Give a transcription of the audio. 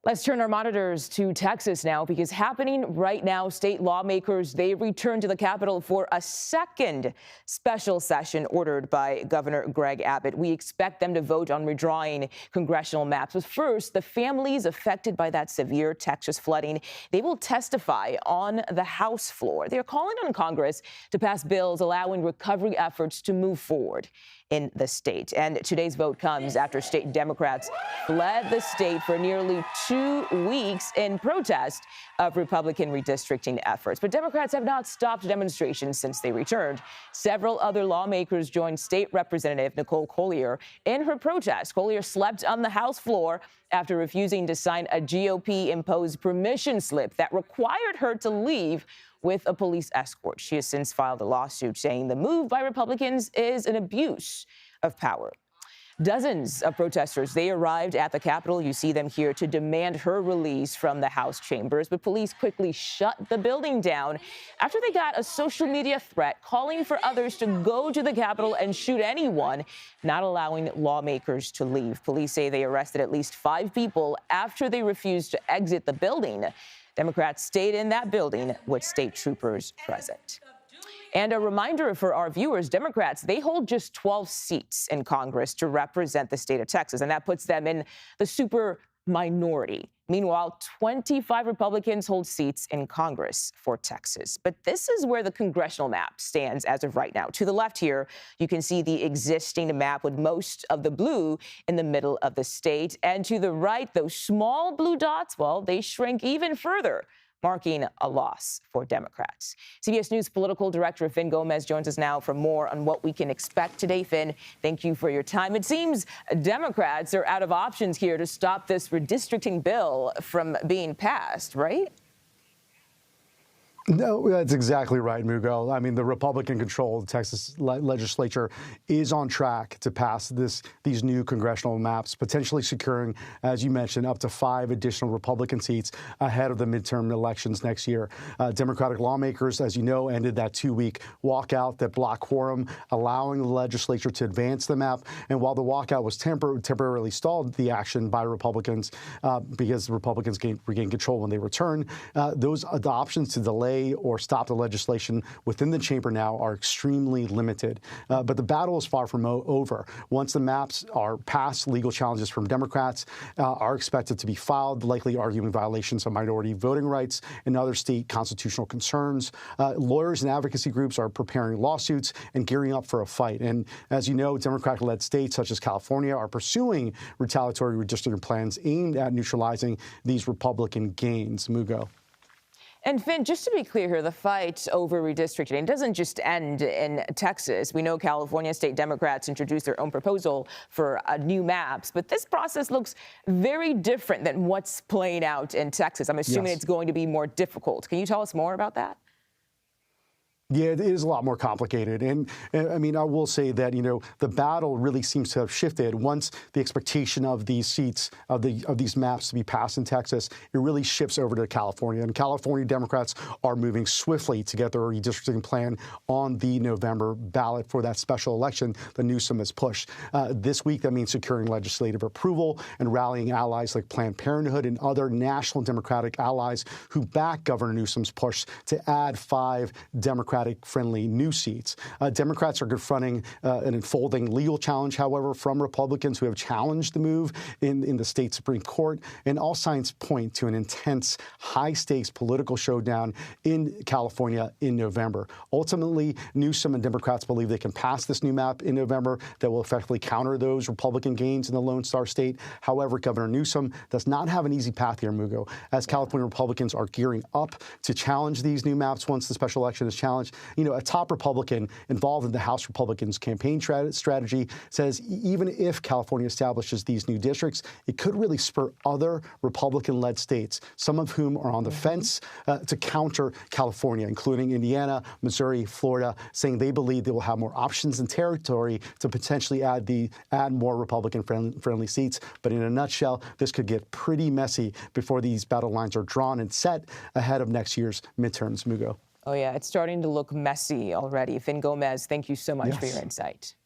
Let's turn our monitors to Texas now, because happening right now, state lawmakers, they return to the Capitol for a second special session ordered by Governor Greg Abbott. We expect them to vote on redrawing congressional maps. But first, the families affected by that severe Texas flooding, they will testify on the House floor. They're calling on Congress to pass bills allowing recovery efforts to move forward in the state. And today's vote comes after state Democrats fled the state for nearly 2 weeks in protest of Republican redistricting efforts. But Democrats have not stopped demonstrations since they returned. Several other lawmakers joined State Representative Nicole Collier in her protest. Collier slept on the House floor after refusing to sign a GOP-imposed permission slip that required her to leave with a police escort. She has since filed a lawsuit saying the move by Republicans is an abuse of power. Dozens of protesters, they arrived at the Capitol. You see them here to demand her release from the House chambers. But police quickly shut the building down after they got a social media threat calling for others to go to the Capitol and shoot anyone, not allowing lawmakers to leave. Police say they arrested at least 5 people after they refused to exit the building. Democrats stayed in that building with state troopers present. And a reminder for our viewers, Democrats, they hold just 12 seats in Congress to represent the state of Texas, and that puts them in the super minority. Meanwhile, 25 Republicans hold seats in Congress for Texas. But this is where the congressional map stands as of right now. To the left here, you can see the existing map with most of the blue in the middle of the state. And to the right, those small blue dots, well, they shrink even further, marking a loss for Democrats. CBS News political director Fin Gómez joins us now for more on what we can expect today. Fin, thank you for your time. It seems Democrats are out of options here to stop this redistricting bill from being passed, right? No, that's exactly right, Mugo. I mean, the Republican-controlled Texas legislature is on track to pass these new congressional maps, potentially securing, as you mentioned, up to 5 additional Republican seats ahead of the midterm elections next year. Democratic lawmakers, as you know, ended that 2-week walkout that blocked quorum, allowing the legislature to advance the map. And while the walkout was temporarily stalled the action by Republicans because the Republicans regained control when they returned, the options to delay or stop the legislation within the chamber now are extremely limited. But the battle is far from over. Once the maps are passed, legal challenges from Democrats are expected to be filed, likely arguing violations of minority voting rights and other state constitutional concerns. Lawyers and advocacy groups are preparing lawsuits and gearing up for a fight. And as you know, Democratic-led states such as California are pursuing retaliatory redistricting plans aimed at neutralizing these Republican gains. Mugo. And Fin, just to be clear here, the fight over redistricting doesn't just end in Texas. We know California state Democrats introduced their own proposal for new maps, but this process looks very different than what's playing out in Texas. I'm assuming It's going to be more difficult. Can you tell us more about that? Yeah, it is a lot more complicated. And I mean, I will say that, you know, the battle really seems to have shifted once the expectation of these seats, of these maps to be passed in Texas, it really shifts over to California. And California Democrats are moving swiftly to get their redistricting plan on the November ballot for that special election that Newsom has pushed. This week, that means securing legislative approval and rallying allies like Planned Parenthood and other national Democratic allies who back Governor Newsom's push to add 5 Democratic-friendly new seats. Democrats are confronting an unfolding legal challenge, however, from Republicans who have challenged the move in the state Supreme Court, and all signs point to an intense, high-stakes political showdown in California in November. Ultimately, Newsom and Democrats believe they can pass this new map in November that will effectively counter those Republican gains in the Lone Star State. However, Governor Newsom does not have an easy path here, Mugo, as California Republicans are gearing up to challenge these new maps once the special election is challenged. You know, a top Republican involved in the House Republicans' campaign strategy says even if California establishes these new districts, it could really spur other Republican-led states, some of whom are on the fence, to counter California, including Indiana, Missouri, Florida, saying they believe they will have more options and territory to potentially add more Republican-friendly seats. But in a nutshell, this could get pretty messy before these battle lines are drawn and set ahead of next year's midterms, Mugo. Oh, yeah, it's starting to look messy already. Fin Gómez, thank you so much for your insight.